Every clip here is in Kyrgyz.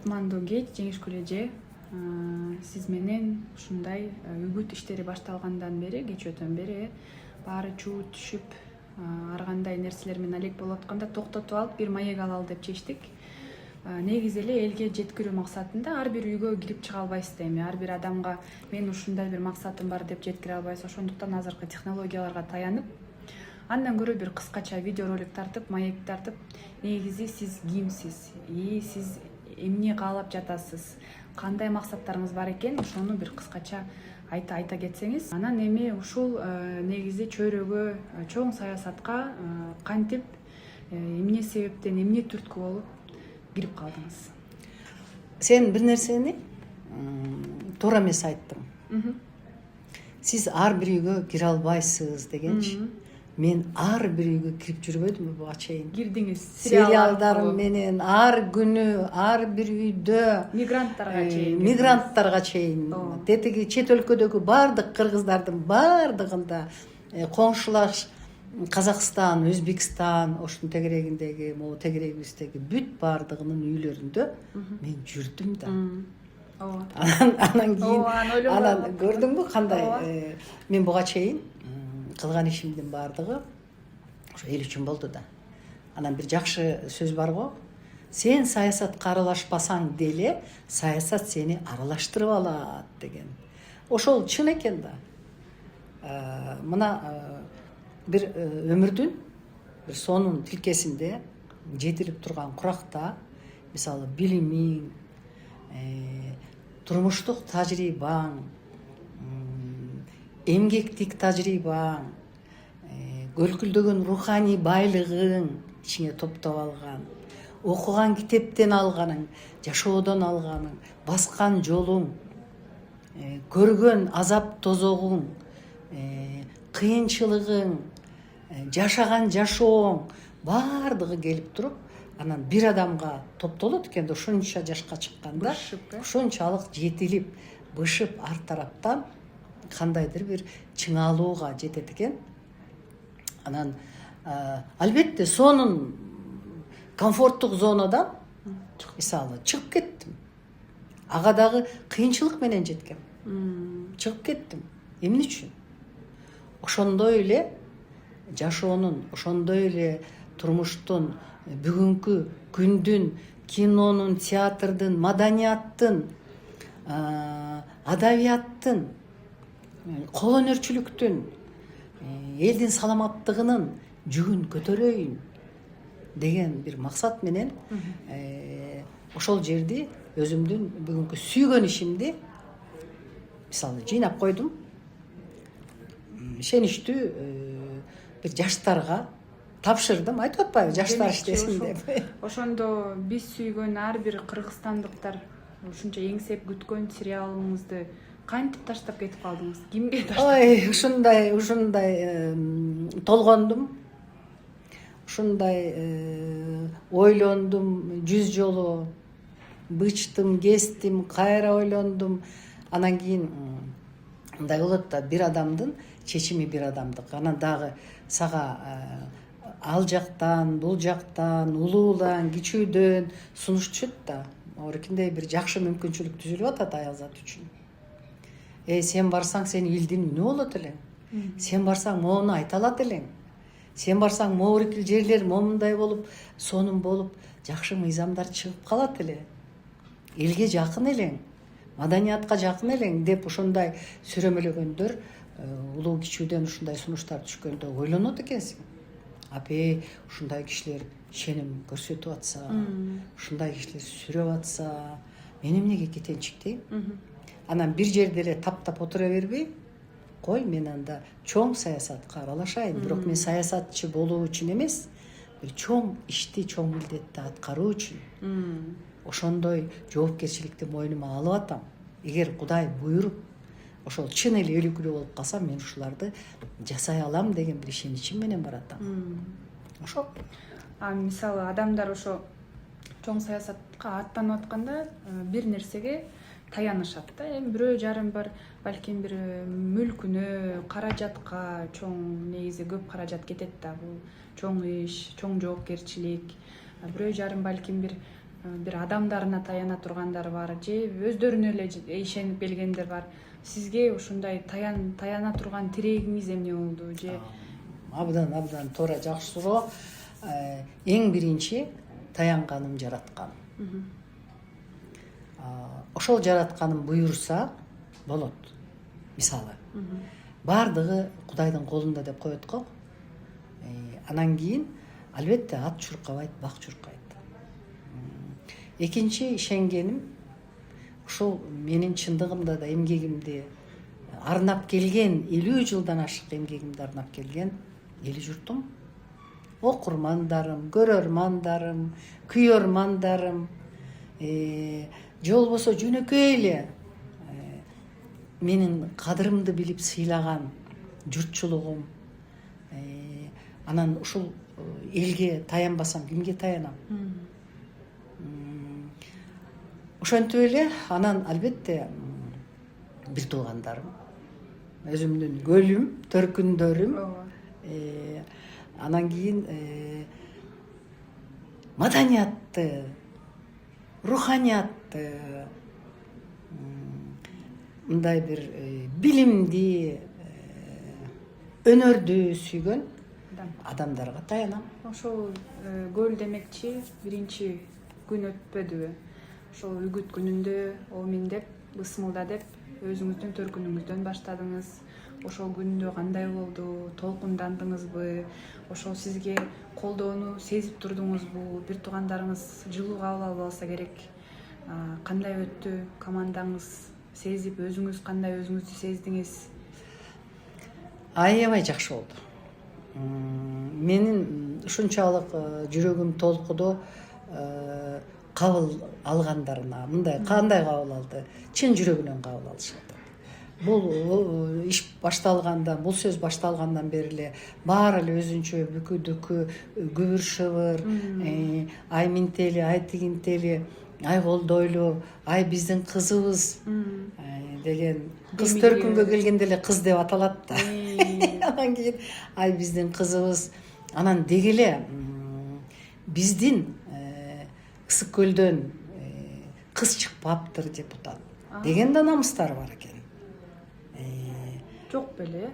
кутмандуу кеч жеңишкүл эже. Сиз менен ушундай үгүт иштери башталгандан бери, кечөөдөн бери баары чуу түшүп, ар кандай нерселер менен алек болуп атканда токтотуп алып бир маек алалы деп чечтик. Негизи эле элге жеткирүү максатында ар бир үйгө кирип чыга албайсыз да эми. Ар бир адамга мен ушундай бир максатым бар деп жеткире албайсыз. Ошондуктан азыркы технологияларга таянып, андан көрө бир кыскача видеоролик тартып, маек тартып, негизи сиз кимсиз, сиз эмне каалап жатасыз, кандай максаттарыңыз бар экен, ошону бир кыскача айта кетсеңиз. Анан эми ушул негизи чөйрөгө, чоң саясатка кантип, эмне себептен, эмне түрткү болуп кирип калдыңыз? Сен бир нерсени туура эмес айттың. Сиз ар бир үйгө кире албайсыз дегенчи. Мен ар бир үйгө кирип жүрбөдүмбү буга чейин? Кирдиңиз. Сериалдарым менен ар күнү ар бир үйдө мигранттарга чейин тетиги чет өлкөдөгү баардык кыргыздардын баардыгында коңшулаш Казакстан, Өзбекстан, ошонун тегерегиндеги, могу тегерегибиздеги бүт баардыгынын үйлөрүндө мен жүрдүм да. Анан кийин көрдүңбү кандай мен буга чейин кылган ишимдин баардыгы ошо эл үчүн болду да. Анан бир жакшы сөз бар го. Сен саясатка аралашпасаң деле саясат сени аралаштырып алат деген. Ошол чын экен да. Мына бир өмүрдүн бир сонун тилкесинде жетилип турган куракта, мисалы билимиң, турмуштук тажрыйбаң, эмгектик тажрыйбаң, көлкүлдөгөн руханий байлыгың ичиңе топтоп алган, окуган китептен алганың, жашоодон алганың, баскан жолуң, көргөн азап тозогуң, кыйынчылыгың, жашаган жашооң баардыгы келип туруп, анан бир адамга топтолот экен да. Ушунча жашка чыкканда ушунчалык жетилип, бышып ар тараптан кандайдыр бир чыңалууга жетет экен. Анан албетте сонун комфорттук зонадан мисалы чыгып кеттим. Ага дагы кыйынчылык менен жеткем. Чыгып кеттим. Эмне үчүн? Ошондой эле жашоонун, ошондой эле турмуштун, бүгүнкү күндүн, кинонун, театрдын, маданияттын, адабияттын, кол өнөрчүлүктүн, элдин саламаттыгынын жүгүн көтөрөйүн деген бир максат менен ошол жерди өзүмдүн бүгүнкү сүйгөн ишимди мисалы жыйнап койдум. Ишеничтүү бир жаштарга тапшырдым. Айтып атпайбы, жаштар иштесин деп. Ошондо биз сүйгөн ар бир кыргызстандыктар ушунча эңсеп күткөн сериалыңызды кантип таштап кетип калдыңыз? Кимге таштап? Ой, ушундай толгондум. Ушундай ойлондум 100 жолу. Бычтым, кестим, кайра ойлондум. Анан кийин мындай болот да, бир адамдын чечими бир адамдык. Анан дагы сага ал жактан, бул жактан, улуудан, кичүүдөн сунуш түшөт да. Орекиндей бир жакшы мүмкүнчүлүк түзүлүп атат аял зат үчүн. Сен барсаң сен элдин үнү болот элең. Сен барсаң моуну айта алат элең. Сен барсаң моорикил жерлер момундай болуп, сонун болуп, жакшы мыйзамдар чыгып калат эле. Элге жакын элең, маданиятка жакын элең деп ошондой сүрөмөлөгөндөр улуу кичүүдөн ушундай сунуштар түшкөндө ойлонот экенсиң. Апе, ушундай кишилер ченим көрсөтүп атса, ушундай кишилер сүрөп атса, мен эмнеге кетенчик дейм. Анан бир жерде эле таптап отура бербей, кой мен анда чоң саясатка аралашайын. Бирок мен саясатчы болуу үчүн эмес, бир чоң ишти, чоң милдетти аткаруу үчүн. Ошондой жоопкерчиликти мойнума алып атам. Эгер Кудай буйруп, ошол чын эле өлүкүлүү болуп калса, мен ушуларды жасай алам деген бир ишеничим менен баратам. Ошол. Мисалы адамдар ошо чоң саясатка аттанып атканда бир нерсеге таянышат да. Эми бирөө жарым бар, балким бир мүлкүнө, каражатка, чоң негизи көп каражат кетет да. Бул чоң иш, чоң жоопкерчилик. Бирөө жарым балким бир бир адамдарына таяна тургандар бар, же өздөрүнө эле ишенип келгендер бар. Сизге ушундай таяна турган тирегиңиз эмне болду же? Абдан туура, жакшы суроо. Эң биринчи таянганым жараткан. Ошол жаратканым буйруса болот. Мисалы, баардыгы Кудайдын колунда деп коет го. Анан кийин албетте ат чуркабайт, бак чуркайт. Экинчи ишенгеним ушул менин чындыгымда да эмгегимди арнап келген, 50 жылдан ашык эмгегимди арнап келген эли журтум, окурмандарым, көрөрмандарым, күйөрмандарым, же болбосо жөнөкөй эле менин кадырымды билип сыйлаган журтчулугум. Анан ушул элге таянбасам кимге таянам? Ошентип эле анан албетте бир туугандарым, өзүмдүн көлүм, төркүндөрүм. Анан кийин маданиятты, руханиятты, мындай бир билимди, өнөрдү сүйгөн адамдарга таянам. Ошол көл демекчи биринчи күн өтпөдүбү? Ошол үгүт күнүндө Омин деп, Бысмылда деп өзүңүздүн төркүнүңүздөн баштадыңыз. Ошол күндө кандай болду? Толкундандыңызбы? Ошол сизге колдоону сезип турдуңузбу? Бир туугандарыңыз жылуу кабыл алып алса керек. Кандай өттү командаңыз? Сезип өзүңүз кандай өзүңүздү сездиңиз? Аябай жакшы болду. Менин ушунчалык жүрөгүм толкуду кабыл алгандарына, мындай кандай кабыл алды? Чын жүрөгүнөн кабыл алышат. Бул иш башталганда, бул сөз башталгандан бери эле баары эле өзүнчө бүкү-дүкү, күбүр-шыбыр, ай минтели, ай тигинтели, ай колдойлу, ай биздин кызыбыз деген, кыз төркүнгө келгенде эле кыз деп аталат да. Анан кийин ай биздин кызыбыз, анан деги эле биздин Ысык көлдөн кыз чыкпаптыр деп атат деген да намыстар бар экен. Жок беле?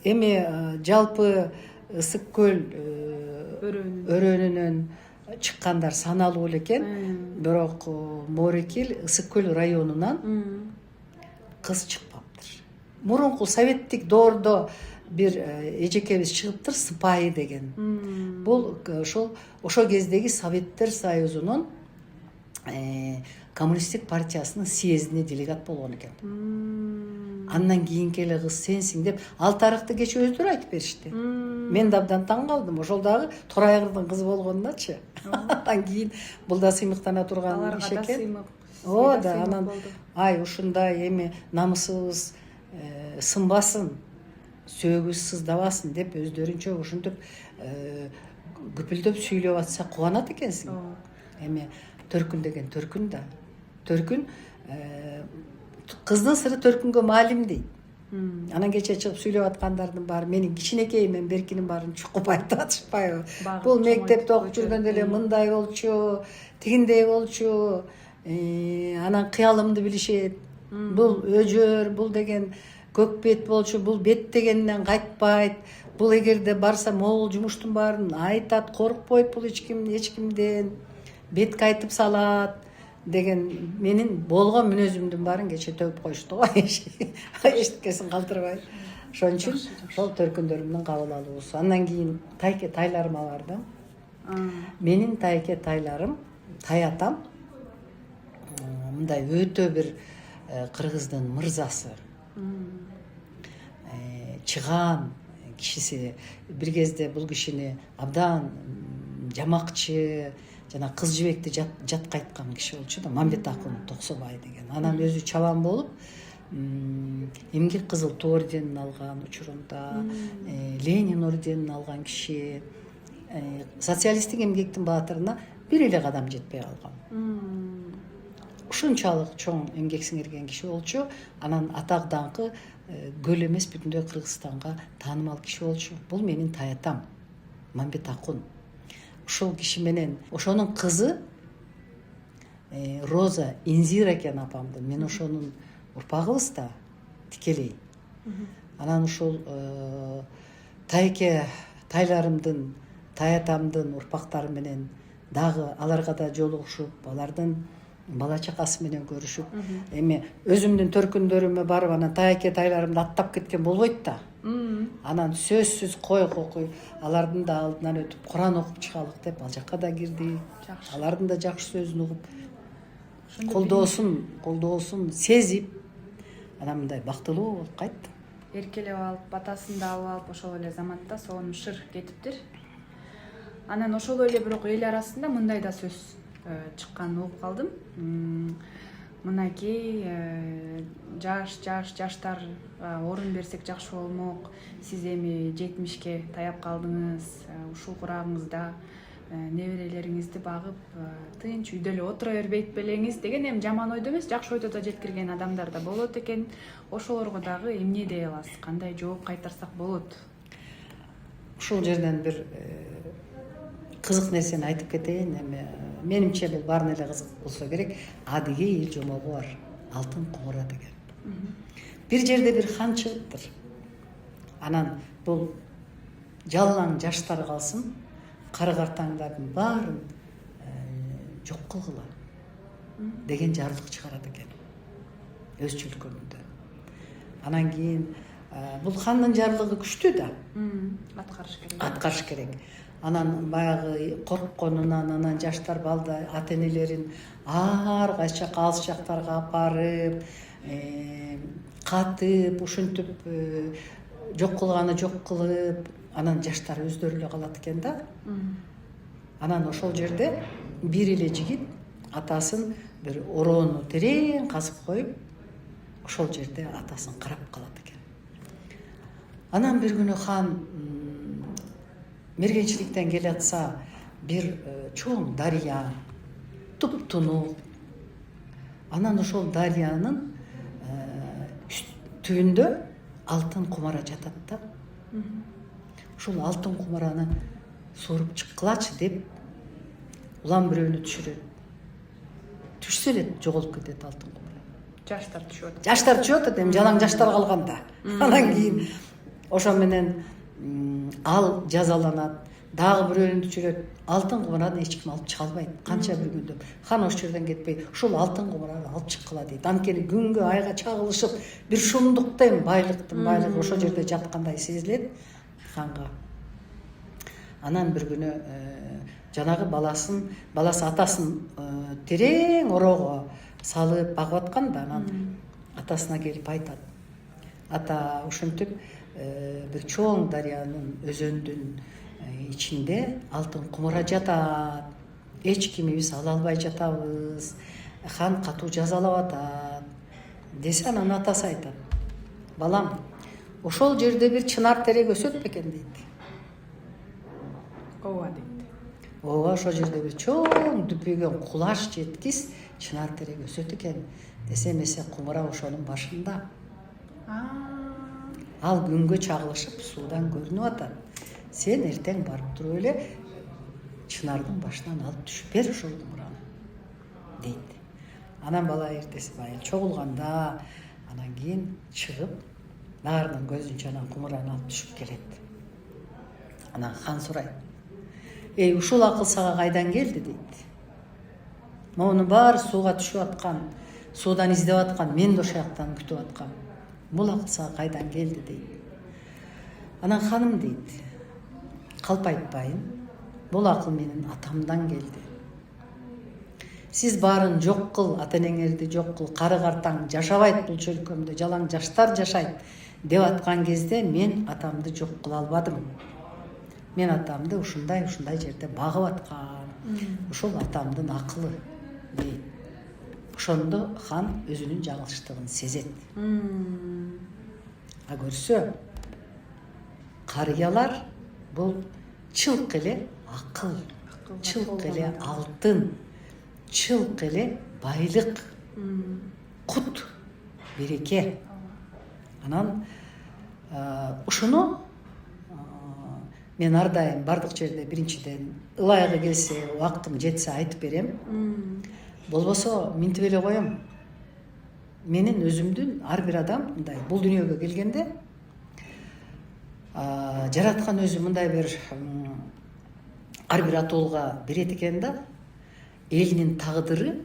Эми жалпы Ысык көл өрөөнүнөн чыккандар саналуу эле экен. Бирок Моорекил Ысык көл районунан кыз чыкпаптыр. Мурунку советтик доордо бир эжекебиз чыгыптыр, Сыпайы деген. Бул ошол кездеги Советтер Союзунун коммунисттик партиясынын съездине делегат болгон экен. Андан кийинки эле кыз сенсиң деп ал тарыхты кечээ өздөрү айтып беришти. Мен да абдан таң калдым. Ошол дагы Торайгырдын кызы болгонуначы. Андан кийин бул да сыймыктана турган иш экен. Да, анан ай ушундай эми намысыбыз сынбасын, сөөгүбүз сыздабасын деп өздөрүнчө ушинтип күпүлдөп сүйлөп атса кубанат экенсиң. Эми төркүн деген төркүн да. Төркүн кыздын сыры төркүнгө маалим дейт. Анан кечээ чыгып сүйлөп аткандардын баары менин кичинекей мен Беркинин баарын чукуп айтып атышпайбы? Бул мектепте окуп жүргөндө эле мындай болчу, тигиндей болчу, анан кыялымды билишет. Бул өжөр, бул деген көк бет болчу, бул бет дегенден кайтпайт. Бул эгерде барса могул жумуштун баарын айтат, коркпойт бул эч кимден. Бетке айтып салат деген менин болгон мүнөзүмдүн баарын кечээ төгүп коюшту го. Эчтекесин калтырбай. Ошон үчүн ошол төркүндөрүмдүн кабыл алуусу. Андан кийин тайке тайларыма бардым. Менин тайке тайларым, таятам мындай өтө бир кыргыздын мырзасы. Чыгаан кишиси. Бир кезде бул кишини абдан жамакчы, жана кыз жибекти жатка айткан киши болчу да, Мамбетакун Токсобай деген. Анан өзү чабан болуп, эмгек кызыл ту орденин алган учурунда, Ленин орденин алган киши. Социалисттик эмгектин баатырына бир эле кадам жетпей калган. Ушунчалык чоң эмгек сиңирген киши болчу. Анан атак даңкы көл эмес бүтүндөй Кыргызстанга таанымал киши болчу. Бул менин таятам, Мамбетакун. Ошол киши менен ошонун кызы Роза Инзира экен апамдын. Мен ошонун урпагыбыз да тикелей. Анан ушул тайке тайларымдын, таятамдын урпактары менен дагы аларга да жолугушуп, алардын бала чакасы менен көрүшүп, эми өзүмдүн төркүндөрүмө барып анан тайке тайларымды аттап кеткен болбойт да. Анан сөзсүз кой алардын да алдынан өтүп Куран окуп чыгалык деп ал жакка да кирди. Алардын да жакшы сөзүн угуп, колдоосун сезип, анан мындай бактылуу болуп кайттым. Эркелеп алып, батасын да алып алып, ошол эле заматта сонун шыр кетиптир. Анан ошол эле бирок эл арасында мындай да сөз чыкканын угуп калдым. Мынакей жаштар орун берсек жакшы болмок. Сиз эми 70ке таяп калдыңыз. Ушул курагыңызда неберелериңизди багып, тынч үйдө эле отура бербейт белеңиз деген эми жаман ойдо эмес, жакшы ойдо да жеткирген адамдар да болот экен. Ошолорго дагы эмне дей аласыз? Кандай жооп кайтарсак болот? Ушул жерден бир кызык нерсени айтып кетейин. Эми менимче бул баарына эле кызык болсо керек. Адыгей эл жомогу бар. Алтын кумура деген. Бир жерде бир хан чыгыптыр. Анан бул жалаң жаштар калсын, кары картаңдардын баарын жок кылгыла деген жарлык чыгарат экен өз чөлкөмүндө. Анан кийин бул хандын жарлыгы күчтүү да. Аткарыш керек. Анан баягы коркконунан анан жаштар балда ата энелерин ар кайсы алыс жактарга апарып, катып, ушинтип жок кылганы жок кылып, анан жаштар өздөрү эле калат экен да. Анан ошол жерде бир эле жигит атасын бир ороону терең казып коюп, ошол жерде атасын карап калат экен. Анан бир күнү хан мергенчиликтен келатса, бир чоң дарыя, туп-тунук. Анан ошол дарыянын түбүндө алтын кумара жатат да. Ушул алтын кумараны сууруп чыккылачы деп улам бирөөнү түшүрөт. Түшсө эле жоголуп кетет алтын кумара. Жаштар түшүп атат. Жаштар түшүп атат, эми жалаң жаштар калганда. Анан кийин ошо менен ал жазаланат. Дагы бирөөнү түшүрөт. Алтын кумараны эч ким алып чыга албайт. Канча бүргөндөп. Хан ошол жерден кетпей, ушул алтын кумараны алып чыккыла дейт. Анткени күнгө айга чагылышып, бир шумдукта эми байлыктын байлыгы ошол жерде жаткандай сезилет ханга. Анан бир күнү жанагы баласы атасын терең ороого салып багып атканда, анан атасына келип айтат. Ата, ушинтип бир чоң дарыянын, өзөндүн ичинде алтын кумара жатат. Эч кимибиз ала албай жатабыз. Хан катуу жазалап атат десе, анан атасы айтат. Балам, ошол жерде бир чынар терек өсөт бекен дейт. Ооба дейт. Ооба, ошол жерде бир чоң дүпүйгөн кулаш жеткис чынар терек өсөт экен. Десе эмесе кумара ошонун башында. Ал күнгө чагылышып суудан көрүнүп атат. Сен эртең барып туруп эле чынардын башынан алып түшүп бер ошол кумураны дейт. Анан бала эртеси байыл чогулганда, анан кийин чыгып, баарынын көзүнчө анан кумураны алып түшүп келет. Анан хан сурайт. Эй, ушул акыл сага кайдан келди дейт. Монун баары сууга түшүп аткан, суудан издеп аткан, мен да ошол жактан күтүп аткам. Бул акыл сага кайдан келди дейт. Анан ханым дейт. Калп айтпайын, бул акыл менин атамдан келди. Сиз баарын жок кыл, ата энеңерди жок кыл, кары картаң жашабайт бул чөлкөмдө, жалаң жаштар жашайт деп аткан кезде мен атамды жок кыла албадым. Мен атамды ушундай жерде багып аткам. Ушул атамдын акылы дейт. Ошондо хан өзүнүн жаңылыштыгын сезет. А көрсө, карыялар бул чылк эле акыл, чылк эле алтын, чылк эле байлык, кут, береке. Анан ушуну мен ар дайым бардык жерде биринчиден ылайыгы келсе, убактым жетсе айтып берем. болбосо минтип эле коем. Менин өзүмдүн ар бир адам мындай бул дүйнөгө келгенде жараткан өзү мындай бир ар бир атоолга берет экен да, элинин тагдыры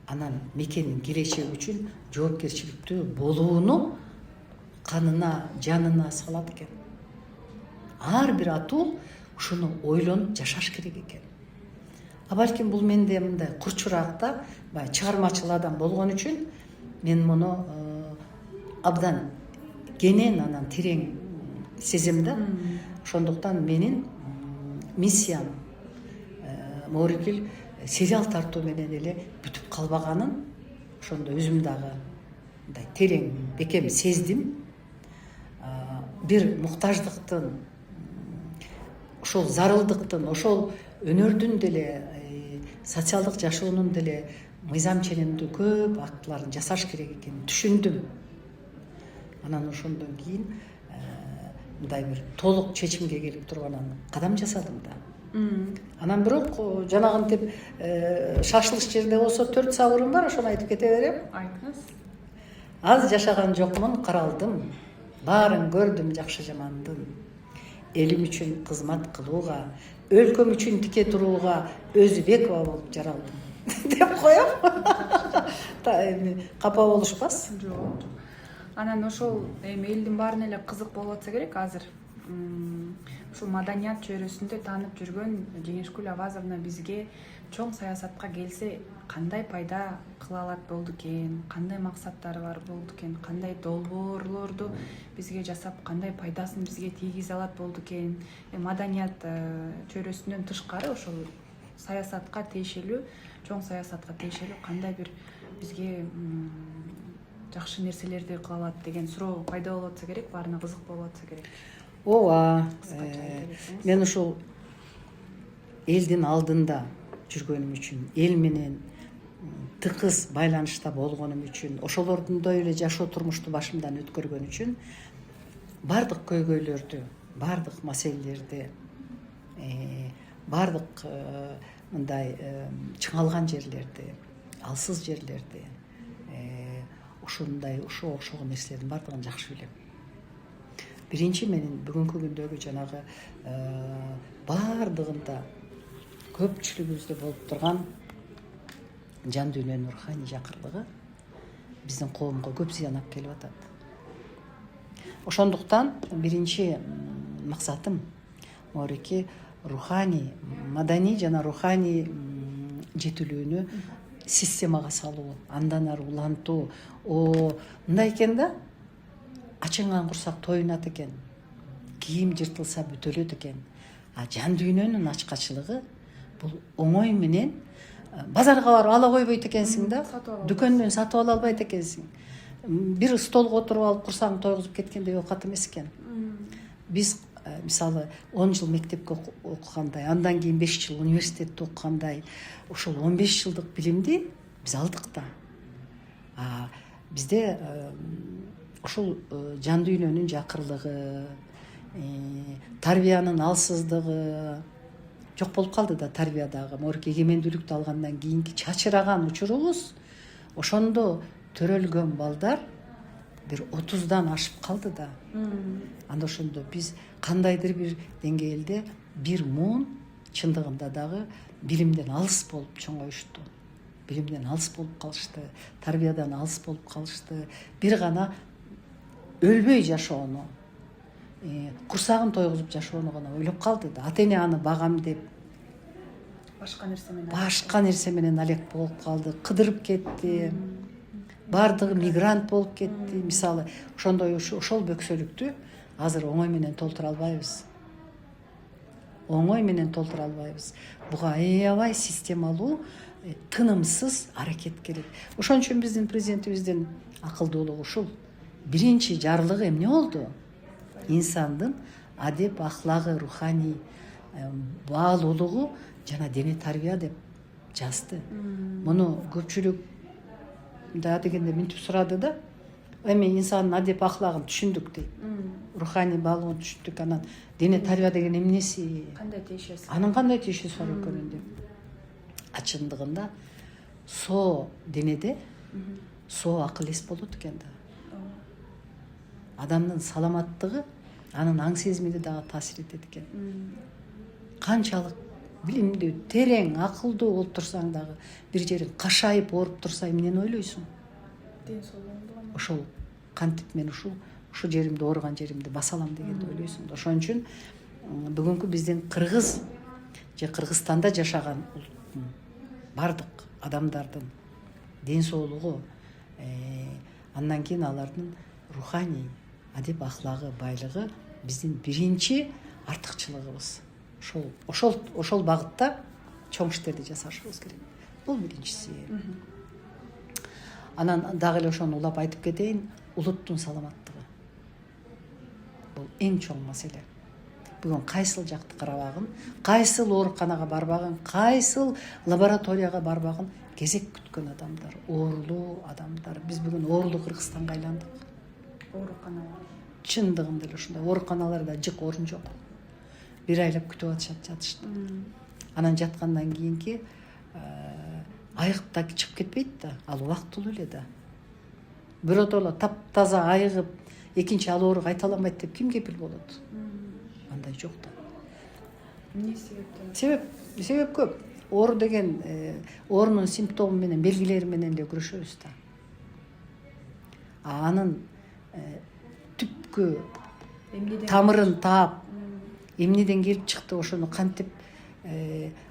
анан мекенин келечеги үчүн жоопкерчиликтүү болууну канына, жанына салат экен. Ар бир атуу ушуну ойлонуп жашаш керек экен. Балким бул менде мындай курчураак да, баягы чыгармачыл адам болгон үчүн мен муну абдан кенен анан терең сезем да. Ошондуктан менин миссиям Моорикил сериал тартуу менен эле бүтүп калбаганын ошондо өзүм дагы мындай терең бекем сездим. Бир муктаждыктын, ошол зарылдыктын, ошол өнөрдүн деле, социалдык жашоонун деле мыйзам ченемдүү көп актыларын жасаш керек экенин түшүндүм. Анан ошондон кийин мындай бир толук чечимге келип туруп анан кадам жасадым да. Анан бирок жанагынтип шашылыш жерде болсо 4 сабырым бар, ошону айтып кете берем. Айтыңыз. Аз жашаган жокмун, каралдым. Баарын көрдүм жакшы жамандын. Элим үчүн кызмат кылууга, өлкөм үчүн тике турууга Өзбекова болуп жаралдым деп коем. Капа болушпас. Жок. Анан ошол элдин баарына эле кызык болуп атса керек азыр. Ушул маданият чөйрөсүндө таанып жүргөн Жеңишкүл Авазовна бизге чоң саясатка келсе кандай пайда кыла алат болду экен, кандай максаттары бар болду экен, кандай долбоорлорду бизге жасап, кандай пайдасын бизге тийгизе алат болду экен. Маданият чөйрөсүнөн тышкары ошол саясатка тиешелүү, чоң саясатка тиешелүү кандай бир бизге жакшы нерселерди кыла алат деген суроо пайда болуп атса керек, баарына кызык болуп атса керек. Ооба. Мен ушул элдин алдында жүргөнүм үчүн, эл менен тыкыз байланышта болгонум үчүн, ошолордундой эле жашоо турмушту башымдан өткөргөн үчүн бардык көйгөйлөрдү, бардык маселелерди, бардык мындай чыңалган жерлерди, алсыз жерлерди, ушундай окшогон нерселердин бардыгын жакшы билем. Биринчи менин бүгүнкү күндөгү жанагы бардыгында көпчүлүгүбүздө болуп турган жан дүйнөнүн руханий жакырлыгы биздин коомго көп зыян алып келип атат. Ошондуктан биринчи максатым Моорики руханий, маданий жана руханий жетилүүнү системага салуу, андан ары улантуу. Мындай экен да, ачынган курсак тоюнат экен, кийим жыртылса бүтөлөт экен. Жан дүйнөнүн ачкачылыгы бул оңой менен базарга барып ала койбойт экенсиң да, дүкөндөн сатып ала албайт экенсиң. Бир столго отуруп алып курсагың тойгузуп кеткендей оокат эмес экен. Биз мисалы 10 жыл мектепке окугандай, андан кийин 5 жыл университетте окугандай, ошол 15 жылдык билимди биз алдык да. Бизде ушул жан дүйнөнүн жакырлыгы, тарбиянын алсыздыгы жок болуп калды да. Тарбиядагы Моорики эгемендүүлүктү алгандан кийинки чачыраган учурубуз ошондо төрөлгөн балдар бир 30дан ашып калды да. Анда ошондо биз кандайдыр бир деңгээлде бир муун чындыгында дагы билимден алыс болуп чоңоюшту. Билимден алыс болуп калышты, тарбиядан алыс болуп калышты. Бир гана өлбөй жашоону, курсагын тойгузуп жашоону гана ойлоп калды да. Ата эне аны багам деп башка нерсе менен алек болуп калды, кыдырып кетти. Бардыгы мигрант болуп кетти. Мисалы, ошондой ошол бөксөлүктү азыр оңой менен толтура албайбыз. Оңой менен толтура албайбыз. Буга аябай системалуу, тынымсыз аракет керек. Ошон үчүн биздин президентибиздин акылдуулугу ушул. Биринчи жарлыгы эмне болду? Инсандын адеп, ахлагы, руханий баалуулугу жана дене тарбия деп жазды. Муну көпчүлүк мындай дегенде минтип сурады да. Эми инсандын адеп, ахлагын түшүндүк дейт. Руханий баалуулугун түшүндүк. Анан дене тарбия деген эмнеси? Кандай тиешеси? Анын кандай тиешеси бар экенин деп. Чындыгында соо денеде, соо акыл эс болот экен да. Адамдын саламаттыгы анын аң сезимине дагы таасир этет экен. Канчалык билимдүү, терең, акылдуу болуп турсаң дагы бир жериң кашайып ооруп турса эмнени ойлойсуң? Ден соолугунду. Ошол кантип мен ушул жеримди ооруган жеримди баса алам дегенди ойлойсуң да. Ошон үчүн бүгүнкү биздин кыргыз же Кыргызстанда жашаган улуттун бардык адамдардын ден соолугу, андан кийин алардын руханий адеп ахлагы байлыгы биздин биринчи артыкчылыгыбыз. Ошол багытта чоң иштерди жасашыбыз керек. Бул биринчиси. Анан дагы эле ошону улап айтып кетейин, улуттун саламаттыгы. Бул эң чоң маселе. Бүгүн кайсыл жакты карабагын, кайсыл ооруканага барбагын, кайсыл лабораторияга барбагын кезек күткөн адамдар, оорулуу адамдар. Биз бүгүн оорулуу Кыргызстанга айландык. Ооруканалар. Чындыгында эле ушундай. Ооруканаларда жык орун жок. Бир айлап күтүп жатышты. Анан жаткандан кийинки айыгып да чыгып кетпейт да, ал убактылуу эле да. Биротоло таптаза айыгып, экинчи ал оорук айта алмайт деп ким кепил болот? Андай жок да. Эмне себептен? Себеп көп. Оору деген оорунун симптому менен, белгилери менен эле күрөшөбүз да. Анын түпкү тамырын таап, эмнеден келип чыкты, ошону кантип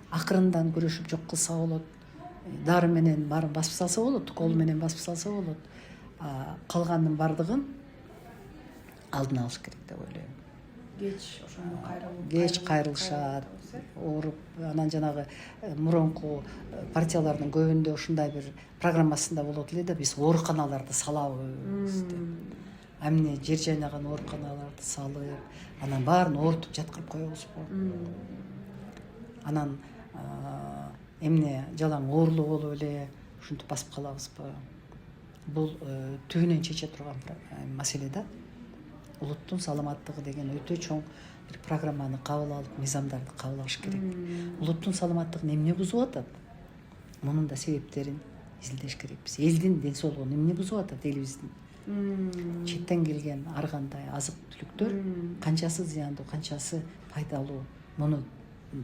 акырындан күрөшүп жок кылса болот. Дары менен баарын басып салса болот, кол менен басып салса болот. Калганын бардыгын алдын алыш керек деп ойлойм. Кеч кайрылышат, ооруп, анан жанагы мурунку партиялардын көбүндө ушундай бир программасында болот эле да, биз ооруканаларды салабыз деп. Эмне жер жайнаган ооруканаларды салып, анан баарын оорутуп жаткырып коебузбу? Анан эмне жалаң оорулуу болуп эле ушинтип басып калабызбы? Бул түбүнөн чече турган маселе да. Улуттун саламаттыгы деген өтө чоң бир программаны кабыл алып, мыйзамдарды кабыл алыш керек. Улуттун саламаттыгын эмне бузуп атат? Мунун да себептерин изилдеш керекпиз. Элдин ден соолугун эмне бузуп атат элибиздин? Четтен келген ар кандай азык түлүктөр канчасы зыяндуу, канчасы пайдалуу? Муну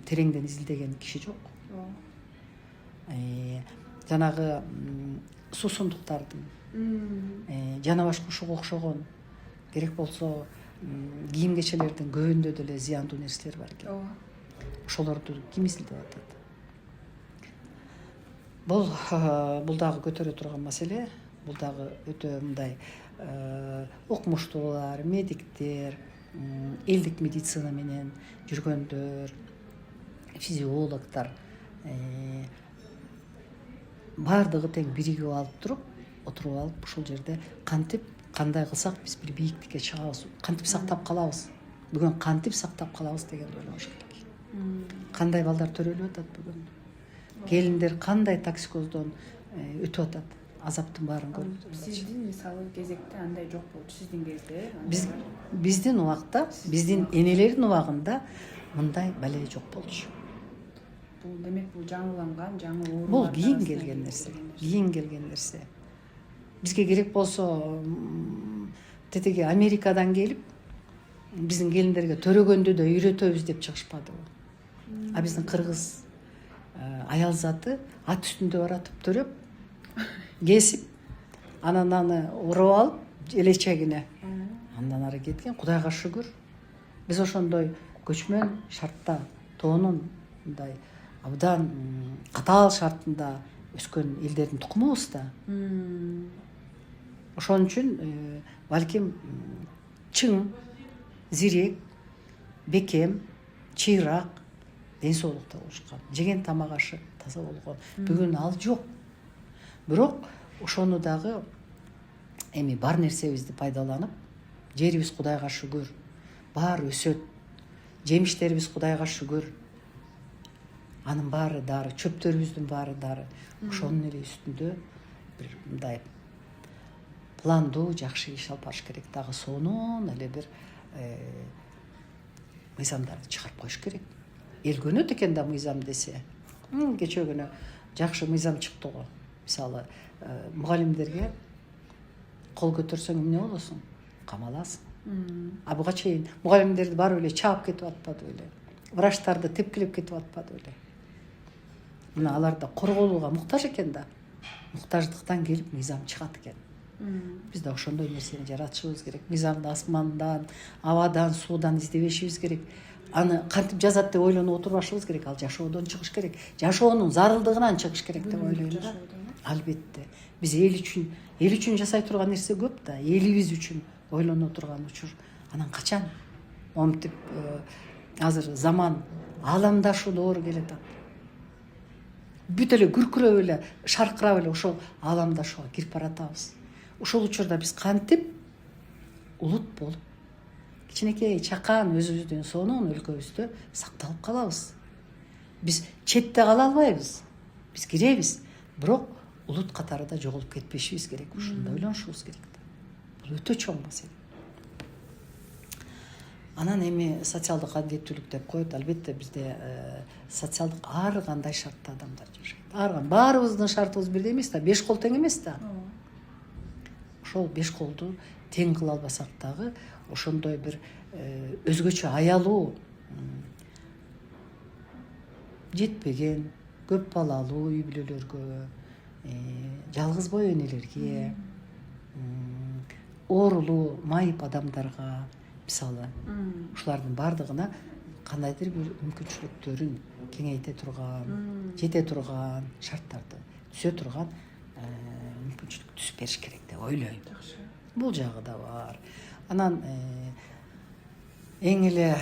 тереңден изилдеген киши жок. Жанагы суусундуктардын, жана башка ушуга окшогон керек болсо кийим кечелердин көбүндө деле зыяндуу нерселер бар экен. Ошолорду ким изилдеп атат? Бул дагы көтөрө турган маселе. Бул дагы өтө мындай окумуштуулар, медиктер, элдик медицина менен жүргөндөр, физиологдор баардыгы тең биригип алып отуруп алып, ушул жерде кандай кылсак биз бир бийиктикке чыгабыз, кантип сактап калабыз? Бүгүн кантип сактап калабыз дегенди ойлош керек. Кандай балдар төрөлүп атат бүгүн? Келиндер кандай токсикоздон өтүп атат? Азаптын баарын көрүп. Сиздин мисалы кезекте андай жок болчу, сиздин кезде? Биздин убакта, биздин энелердин убагында мындай бале жок болчу. Бул демек бул жаңыланган, жаңы оорулар. Бул кийин келген нерсе. Бизге керек болсо тетеги Америкадан келип биздин келиндерге төрөгөндү да үйрөтөбүз деп чыгышпадыбы? А биздин кыргыз аял заты ат үстүндө баратып төрөп, кесип, анан аны уруп алып, элечегине. Андан ары кеткен, Кудайга шүгүр. Биз ошондой көчмөн шартта, тоонун мындай абдан катаал шартында өскөн элдердин тукумубуз да. Ошон үчүн балким чың, зирек, бекем, чыйрак ден соолукта болушкан. Жеген тамак ашы таза болгон. Бүгүн ал жок. Бирок ошону дагы эми бар нерсебизди пайдаланып, жерибиз Кудайга шүгүр, баары өсөт. Жемиштерибиз Кудайга шүгүр. Анын баары дары, чөптөрүбүздүн баары дары. Ошонун эле үстүндө бир мындай пландуу жакшы иш алып барыш керек. Дагы сонун эле бир мыйзамдарды чыгарып коюш керек. Эл көнөт экен да мыйзам десе. Кечээ күнү жакшы мыйзам чыкты го. Мисалы мугалимдерге кол көтөрсөң эмне болосуң? Камаласың. А буга чейин мугалимдерди барып эле чаап кетип атпады беле? Врачтарды тепкилеп кетип атпады беле? Мына алар да корголууга муктаж экен да. Муктаждыктан келип мыйзам чыгат экен. Биз да ошондой нерсени жаратышыбыз керек. Мыйзамды асмандан, абадан, суудан издебешибиз керек. Аны кантип жазат деп ойлонуп отурбашыбыз керек. Ал жашоодон чыгыш керек. Жашоонун зарылдыгынан чыгыш керек деп ойлойм да. Албетте. Биз эл үчүн жасай турган нерсе көп да. Элибиз үчүн ойлоно турган учур. Анан качан омтип азыр заман ааламдашуу доору келатат. Бүт эле күркүрөп эле, шаркырап эле ошол ааламдашууга кирип баратабыз. Ошол учурда биз кантип улут болуп, кичинекей чакан өзүбүздүн сонун өлкөбүздө сакталып калабыз. Биз четте кала албайбыз. Биз киребиз, бирок улут катарында жоголуп кетпешибиз керек. Ушундай ойлонушубуз керек да. Бул өтө чоң маселе. Анан эми социалдык адилеттүүлүк деп коет. Албетте бизде социалдык ар кандай шартта адамдар жашайт. Баарыбыздын шартыбыз бирдей эмес да, 5 кол тең эмес да. Ошол 5 колду тең кыла албасак дагы ошондой бир өзгөчө аялуу, жетпеген, көп балалуу үй бүлөлөргө, жалгыз бой энелерге, оорулуу, майып адамдарга, мисалы, ушулардын баардыгына кандайдыр бир мүмкүнчүлүктөрүн кеңейте турган, жете турган шарттарды түзө турган мүмкүнчүлүк түзүп бериш керек деп ойлойм. Бул жагы да бар. Анан эң эле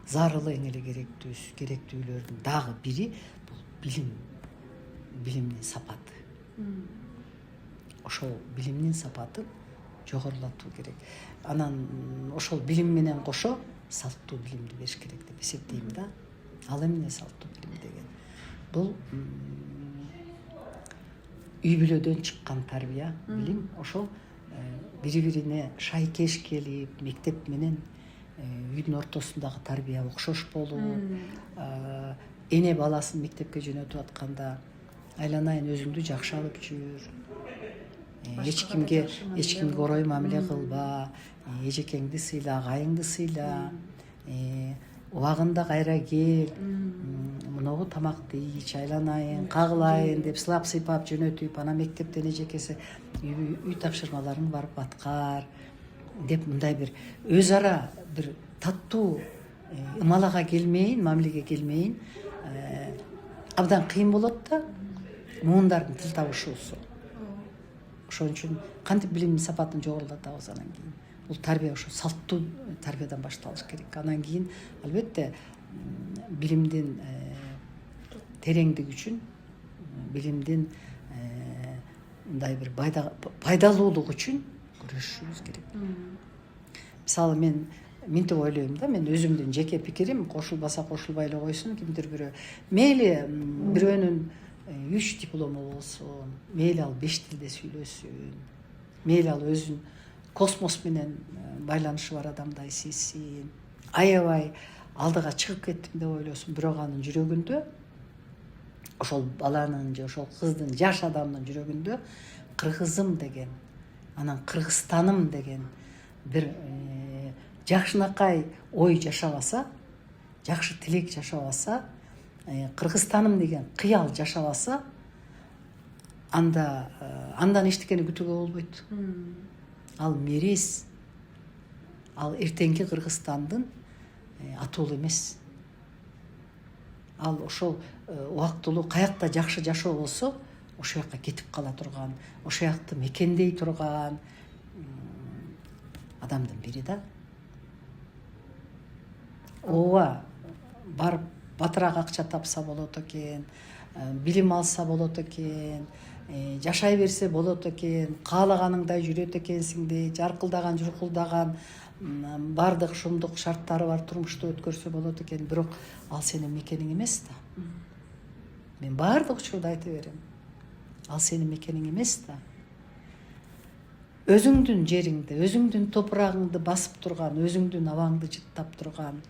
зарыл, эң эле керектүүлөрдүн дагы бири бул билимдин сапаты. Ошол билимдин сапатын жогорулатуу керек. Анан ошол билим менен кошо салттуу билимди бериш керек деп эсептейм да. Ал эмне салттуу билим деген? Бул үй бүлөдөн чыккан тарбия, билим, ошол бири-бирине шайкеш келип, мектеп менен үйдүн ортосундагы тарбия окшош болуу, эне баласын мектепке жөнөтүп атканда айланайын өзүңдү жакшы алып жүр, эч кимге орой мамиле кылба, эжекеңди сыйла, агайыңды сыйла, убагында кайра кел, мыногу тамакты ич, айланайын, кагылайын деп сылап сыйпап жөнөтүп, анан мектептен эжекеси үй тапшырмаларың барып аткар деп мындай бир өз ара бир таттуу ымалага келмейин, мамилеге келмейин, абдан кыйын болот да муундардын тил табышуусу. Ошон үчүн кантип билимдин сапатын жогорулатабыз анан кийин? Бул тарбия ошо салттуу тарбиядан башталыш керек. Анан кийин албетте билимдин тереңдиги үчүн, билимдин мындай бир пайдалуулугу үчүн күрөшүшүбүз керек. Мисалы мен минтип ойлойм да, мен өзүмдүн жеке пикирим, кошулбаса кошулбай эле койсун, кимдир бирөө. Мейли бирөөнүн 3 диплому болсун, мейли ал 5 тилде сүйлөсүн, мейли ал өзүн космос менен байланышы бар адамдай сезсин, аябай алдыга чыгып кеттим деп ойлосун, бирок анын жүрөгүндө, ошол баланын же ошол кыздын, жаш адамдын жүрөгүндө кыргызым деген, анан Кыргызстаным деген бир жакшынакай ой жашабаса, жакшы тилек жашабаса, Кыргызстаным деген кыял жашабаса, андан эчтекени күтүүгө болбойт. Ал мерез, ал эртеңки Кыргызстандын атуулу эмес. Ал ошол убактылуу каякта жакшы жашоо болсо, ошол жакка кетип кала турган, ошол жакты мекендей турган адамдын бири да. Ооба, барып батыраак акча тапса болот экен, билим алса болот экен, жашай берсе болот экен, каалаганыңдай жүрөт экенсиң де, жаркылдаган, журкулдаган, баардык шумдук шарттары бар турмушту өткөрсө болот экен, бирок ал сенин мекениң эмес да. Мен баардык учурда айта берем. Ал сенин мекениң эмес да. Өзүңдүн жериңди, өзүңдүн топурагыңды басып турган, өзүңдүн абаңды жыттап турган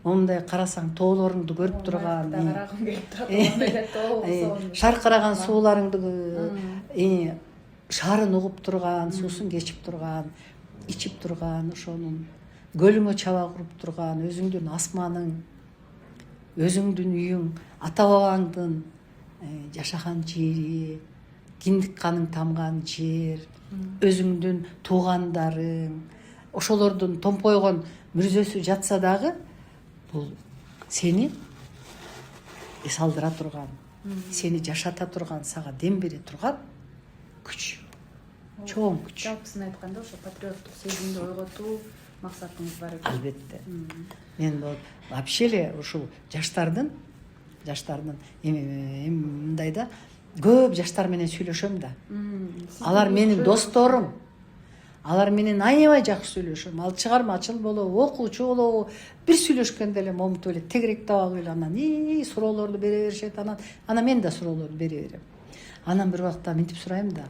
момундай карасаң тоолоруңду көрүп турган, карагым келип турат эле тоо шаркыраган сууларыңды шаарын угуп турган, суусун кечип турган, ичип турган, ошонун көлүңө чаба куруп турган, өзүңдүн асманың, өзүңдүн үйүң, ата бабаңдын жашаган жери, киндик каның тамган жер, өзүңдүн туугандарың, ошолордун томпойгон мүрзөсү жатса дагы, бул сени эс алдыра турган, сени жашата турган, сага дем бере турган күч, чоң күч. Жалпысын айтканда ошо патриоттук сезимди ойготуу максатыңыз бар экен. Албетте. Мен вообще эле ушул жаштардын мындай да көп жаштар менен сүйлөшөм да. Алар менин досторум. Алар менен аябай жакшы сүйлөшөм. Ал чыгармачыл болобу, окуучу болобу, бир сүйлөшкөндө эле момунтип эле тегерек табак эле анан суроолорду бере беришет, анан мен да суроолорду бере берем. Анан бир убакта мынтип сурайм да.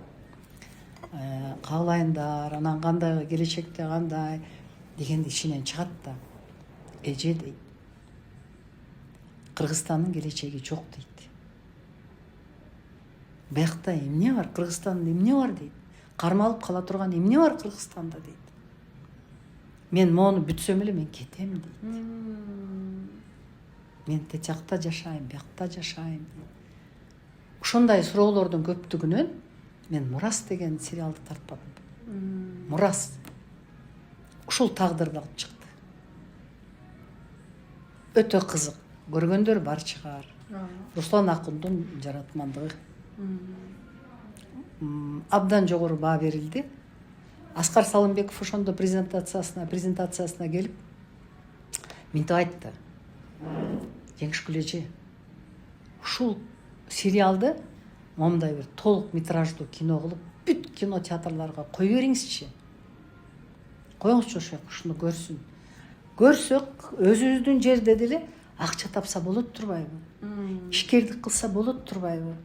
Каалайындар, анан кандай келечекте кандай дегенде ичинен чыгат да. Эже дейт. Кыргызстандын келечеги жок дейт. Биякта эмне бар? Кыргызстанда эмне бар дейт. Кармалып кала турган эмне бар Кыргызстанда дейт. Мен мону бүтсөм эле мен кетем дейт. Мен течакта жашайм, биякта жашайм дейт. Ошондой суроолордун көптүгүнөн мен Мурас деген сериалды тартпадым. Мурас. Ушул тагдырды алып чыкты. Өтө кызык. Көргөндөр бар чыгар. Руслан Акундун жаратмандыгы. Абдан жогору баа берилди. Аскар Салымбеков ошондо презентациясына келип мынтип айтты. Жеңишгүл эже, ушул сериалды момундай бир толук метраждуу кино кылып, бүт кинотеатрларга кой бериңизчи. Коюңузчу ушуну көрсүн. Көрсөк, өзүбүздүн жерде деле акча тапса болот турбайбы? Ишкердик кылса болот турбайбы?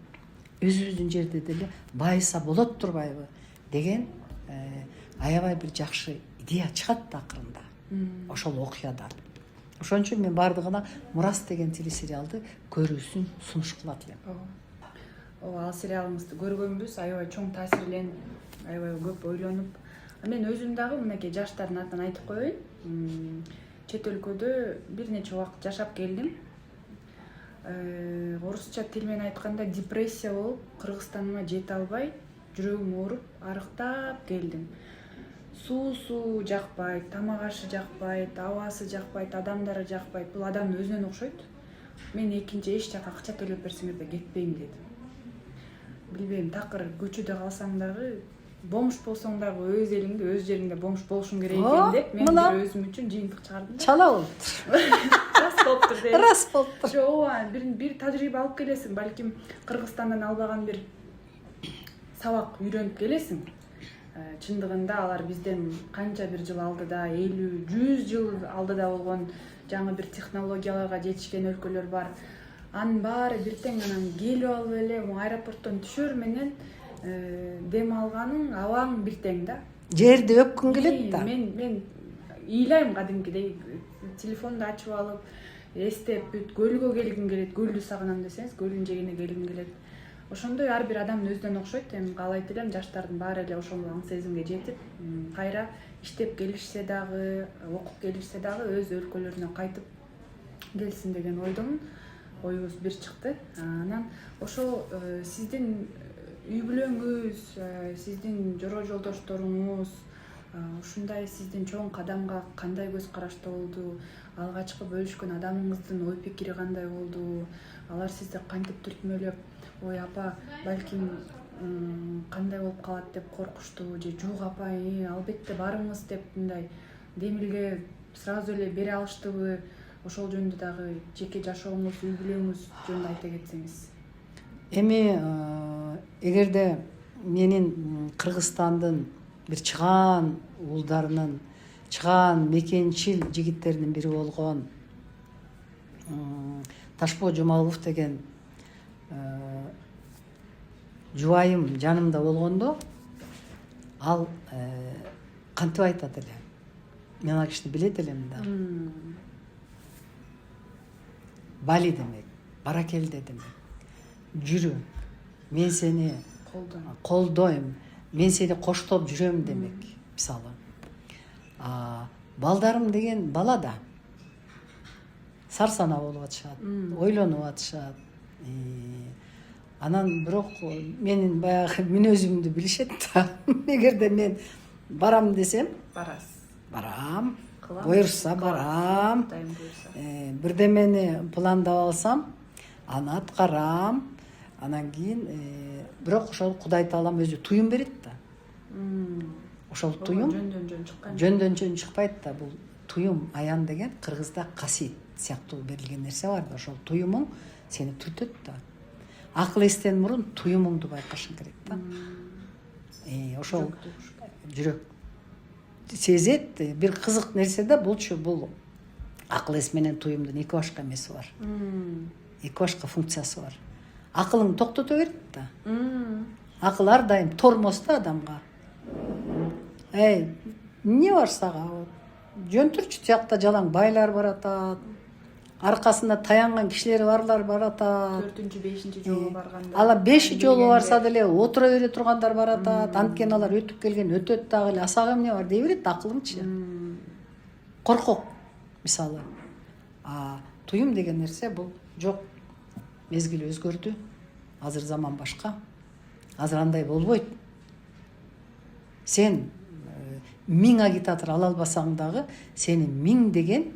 Өзүбүздүн жерде деле байыса болот турбайбы? Деген аябай бир жакшы идея чыгат да акырында. Ошол окуядан. Ошон үчүн мен бардыгына Мурас деген телесериалды көрүүсүн сунуш кылат элем. Ал сериалыңызды көргөнбүз, аябай чоң таасирленип, аябай көп ойлонуп. Мен өзүм дагы мынакей жаштардын атынан айтып коеюн. Чет өлкөдө бир нече убакыт жашап келдим. Орусча тил менен айтканда депрессия болуп, Кыргызстаныма жете албай, жүрөгүм ооруп, арыктап келдим. Суусу жакпайт, тамак ашы жакпайт, абасы жакпайт, адамдары жакпайт. Бул адамдын өзүнөн окшойт. Мен экинчи эч жака акча төлөп берсеңер да кетпейм дедим. Билбейм, такыр көчөдө калсаң дагы, бомж болсоң дагы өз элиңде, өз жериңде бомж болушуң керек экен деп, мен өзүм үчүн жыйынтык чыгардым. Чала болуптур. Рас болуптур дейм. Рас болуптур. Ооба, бир тажрыйба алып келесиң, балким Кыргызстандан албаган бир сабак үйрөнүп келесиң. Чындыгында алар бизден канча бир жыл алдыда, 50-100 жыл алдыда болгон жаңы бир технологияларга жетишкен өлкөлөр бар. Анын баары бир тең анан келип алып эле аэропорттон түшөр менен дем алганың, абаң бир тең да. Жерди өпкүң келет да. Мен ыйлайм кадимкидей, телефонду ачып алып, эстеп бүт көлгө келгим келет, көлдү сагынам десеңиз, көлдүн жээгине келгим келет. Ошондой ар бир адамдын өзүнөн окшойт. Эми каалайт элем жаштардын баары эле ошол аң сезимге жетип, кайра иштеп келишсе дагы, окуп келишсе дагы өз өлкөлөрүнө кайтып келсин деген ойдомун. Оюбуз бир чыкты. Анан ошо сиздин үй бүлөңүз, сиздин жора жолдошторуңуз ушундай сиздин чоң кадамга кандай көз карашта болду? Алгачкы бөлүшкөн адамыңыздын ой пикири кандай болду? Алар сизди кантип түртмөлөп, ой апа, балким кандай болуп калат деп коркушту же жок апа, албетте барыңыз деп мындай демилге сразу эле бере алыштыбы? Ошол жөнүндө дагы жеке жашооңуз, үй бүлөңүз жөнүндө айта кетсеңиз. Эми эгерде менин Кыргызстандын бир чыгаан уулдарынын, чыгаан мекенчил жигиттеринин бири болгон Ташпоо Жумалов деген жубайым жанымда болгондо, ал кантип айтат эле. Мен ал кишини билет элем да. бали демек, баракелде демек. Жүрү, мен сени колдойм, мен сени коштоп жүрөм демек, мисалы. Балдарым деген бала да сарсана болуп атышат, ойлонуп атышат. Анан бирок менин баягы мүнөзүмдү билишет да. Эгерде мен барам десем, барам. Буйрса барам. Бирдемени пландап алсам, аны аткарам. Анан кийин бирок ошол Кудай Таалам өзү туюм берет да. Ошол туюм жөндөн жөн чыкпайт да. Бул туюм, аян деген кыргызда касиет сыяктуу берилген нерсе бар да. Ошол туюмуң сени түртөт да. Акыл эстен мурун туюмуңду байкашың керек да. Ошол жүрөк сезет. Бир кызык нерсе да булчу, бул акыл эс менен туюмдун эки башка эмеси бар. Эки башка функциясы бар. Акылың токтото берет да. Акыл ар дайым тормоз да адамга. Эмне бар сага? Жөнтүрчү тиякта жалаң байлар баратат. Аркасында таянган кишилери барлар баратат. 4-5 жолу барганда. Ала 5 жолу барса деле отура бере тургандар баратат. Анткени алар өтүп келген өтөт дагы эле. Асага эмне бар дей берет акылыңчы. Коркок мисалы. Туюм деген нерсе бул жок. Мезгил өзгөрдү. Азыр заман башка. Азыр андай болбойт. Сен 1000 агитатор ала албасаң дагы, сени 1000 деген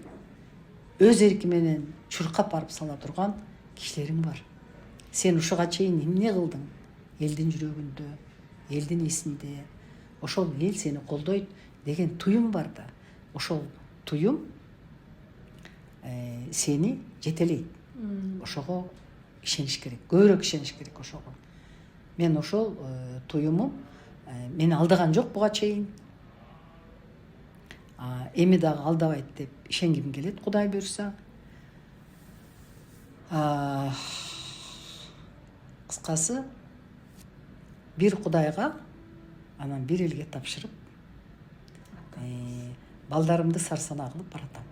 өз эрки менен чуркап барып сала турган кишилериң бар. Сен ушуга чейин эмне кылдың? Элдин жүрөгүндө, элдин эсинде. Ошол эл сени колдойт деген туюм бар да. Ошол туюм сени жетелейт. Ошого ишениш керек, көбүрөөк ишениш керек ошого. Мен ошол туюмум мени алдаган жок буга чейин. Эми дагы алдабайт деп ишенгим келет, Кудай буйрса. Кыскасы, бир Кудайга, анан бир элге тапшырып, балдарымды сарсана кылып баратам.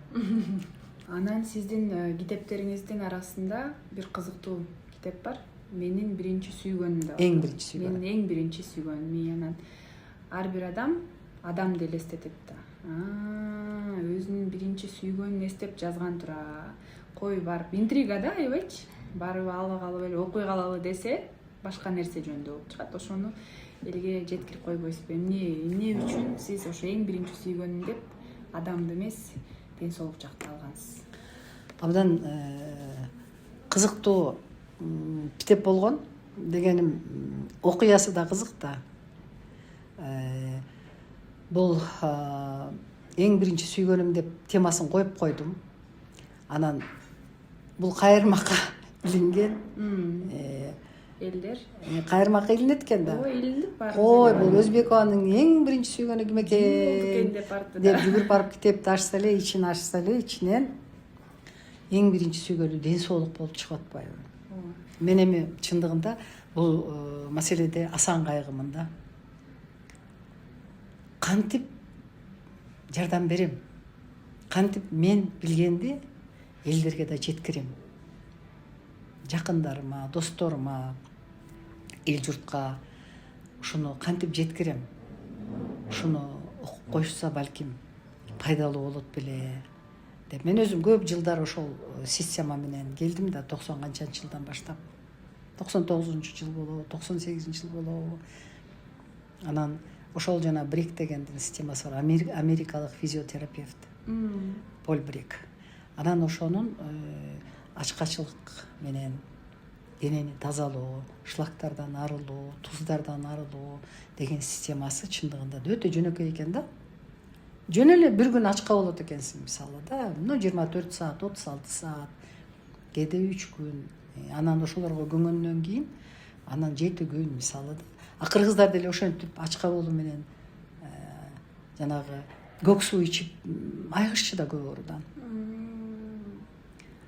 Анан сиздин китептериңиздин арасында бир кызыктуу китеп бар. Менин биринчи сүйгөнүм да. Эң биринчи сүйгөнүм. Менин эң биринчи сүйгөнүм. Анан ар бир адамды элестетет да. Өзүнүн биринчи сүйгөнүн эстеп жазган тура. Кой барып интрига да, аябайчы. Барып алып эле окуй калалы десе, башка нерсе жөнүндө болуп чыгат. Ошону элге жеткирип койбойсузбу? Эмне үчүн сиз ошо эң биринчи сүйгөнүм деп адамды эмес, ден соолук жакты алгансыз? Абдан кызыктуу китеп болгон. Дегеним, окуясы да кызык да. Бул эң биринчи сүйгөнүм деп темасын коюп койдум. Анан бул кайырмакка илинген. Элдер. Кайырмакка илинет экен да. Ой, илинип бар. Ой, бул Өзбекованын эң биринчи сүйгөнү ким экен деп жүгүрүп барып китепти ачса эле, ичин ачса эле, ичинен эң биринчи сүйгөнү ден соолук болуп чыгып атпайбы? Мен эми чындыгында бул маселеде асан кайгымын да. Кантип жардам берем? Кантип мен билгенди элдерге да жеткирем? Жакындарыма, досторума, эл журтка ушуну кантип жеткирем? Ушуну окуп коюшса балким пайдалуу болот беле деп. Мен өзүм көп жылдар ошол система менен келдим да, 90 канчанчы жылдан баштап. 99-жыл болобу, 98-жыл болобу. Анан ошол жана Брик дегендин системасы бар, америкалык физиотерапевт. Пол Брик. Анан ошонун ачкачылык менен денени тазалоо, шлактардан арылуу, туздардан арылуу деген системасы чындыгында да өтө жөнөкөй экен да. Жөн эле бир күн ачка болот экенсиң мисалы да. 24 саат, 36 саат, кээде 3 күн. Анан ошолорго көңгөндөн кийин анан 7 күн мисалы да. Кыргыздар деле ошентип ачка болуу менен жанагы көк суу ичип айгышчы да көп оорудан.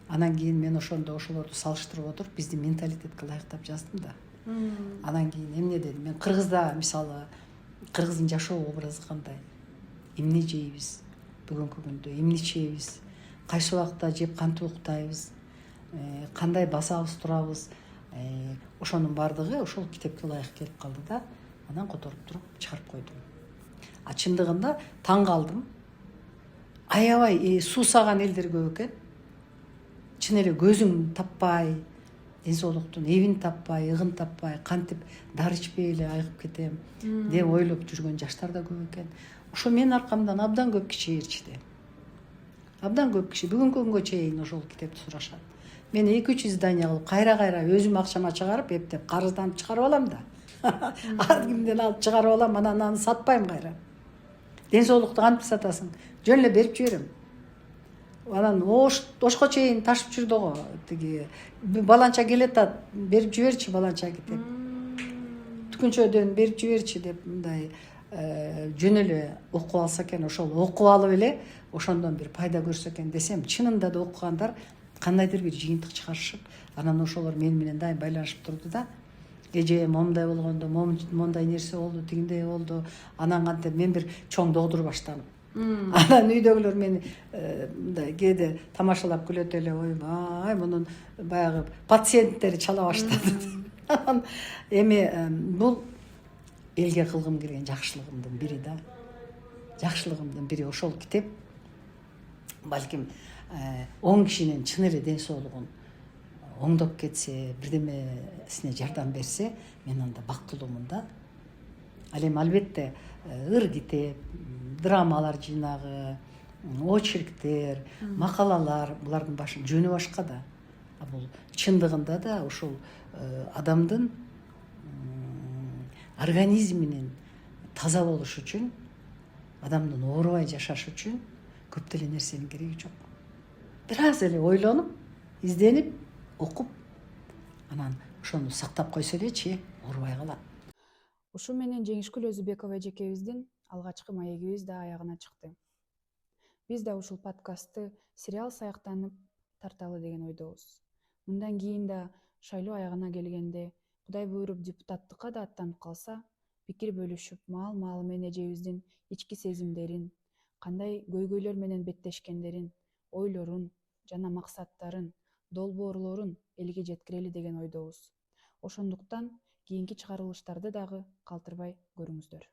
Анан кийин мен ошондо ошолорду салыштырып отуруп биздин менталитетке ылайыктап жаздым да. Анан кийин эмне дедим? Мен Кыргызда мисалы кыргыздын жашоо образы кандай? Эмне жейбиз? Бүгүнкү күндө эмне ичебиз? Кайсы убакта жеп кантип уктайбыз? кандай басабыз турабыз, ошонун баардыгы ошол китепке ылайык келип калды да анан которуп туруп чыгарып койдум. А чындыгында таң калдым. Аябай суусаган элдер көп экен. Чын эле көзүң таппай, ден соолуктун эбин таппай, ыгын таппай, кантип дары ичпей эле айыгып кетем деп ойлоп жүргөн жаштар да көп экен. Ошо менин аркамдан абдан көп киши ээрчиди. Абдан көп киши бүгүнкү күнгө чейин ошол китепти сурашат. Мен 2-3 издание кылып, кайра өзүм акчама чыгарып, эптеп карызданып чыгарып алам да. Ар кимден алып чыгарып алам, анан аны сатпайм кайра. Ден соолукту кантип сатасың? Жөн эле берип жиберем. Анан ошко чейин ташып жүрдү го. Тиги баланча келатат, берип жиберчи баланча китеп. Түкүнчөдөн берип жиберчи деп мындай жөн эле окуп алса экен, ошол окуп алып эле ошондон бир пайда көрсө экен десем, чынында да окугандар кандайдыр бир жыйынтык чыгарышып, анан ошолор мен менен дайым байланышып турду да. Эже момундай болгондо, момундай нерсе болду, тигиндей болду. Анан кантип мен бир чоң догдур баштанып. Анан үйдөгүлөр мени мындай кээде тамашалап күлөт эле, ойбай, мунун баягы пациенттери чала баштады. Анан эми бул элге кылгым келген жакшылыгымдын бири да. Жакшылыгымдын бири ошол китеп. Балким 10 кишинин чын эле ден соолугун оңдоп кетсе, бирдемесине жардам берсе, мен анда бактылуумун да. Ал эми албетте ыр китеп, драмалар жыйнагы, очерктер, макалалар, булардын башын жөнү башка да. А бул чындыгында да ошол адамдын организминин таза болушу үчүн, адамдын оорубай жашашы үчүн көп деле нерсенин кереги жок. Бир аз эле ойлонуп, изденип, окуп, анан ошону сактап койсо элечи, оорубай калат. Ушу менен Жеңишкүл Өзүбекова эжекебиздин алгачкы маегибиз да аягына чыкты. Биз да ушул подкастты сериал саяктанып тарталы деген ойдобуз. Мындан кийин да шайлоо аягына келгенде, Кудай буйруп депутаттыкка да аттанып калса, пикир бөлүшүп, маал менен эжебиздин ички сезимдерин, кандай көйгөйлөр менен беттешкендерин, ойлорун жана максаттарын, долбоорлорун элге жеткирели деген ойдобуз. Ошондуктан кийинки чыгарылыштарды дагы калтырбай көрүңүздөр.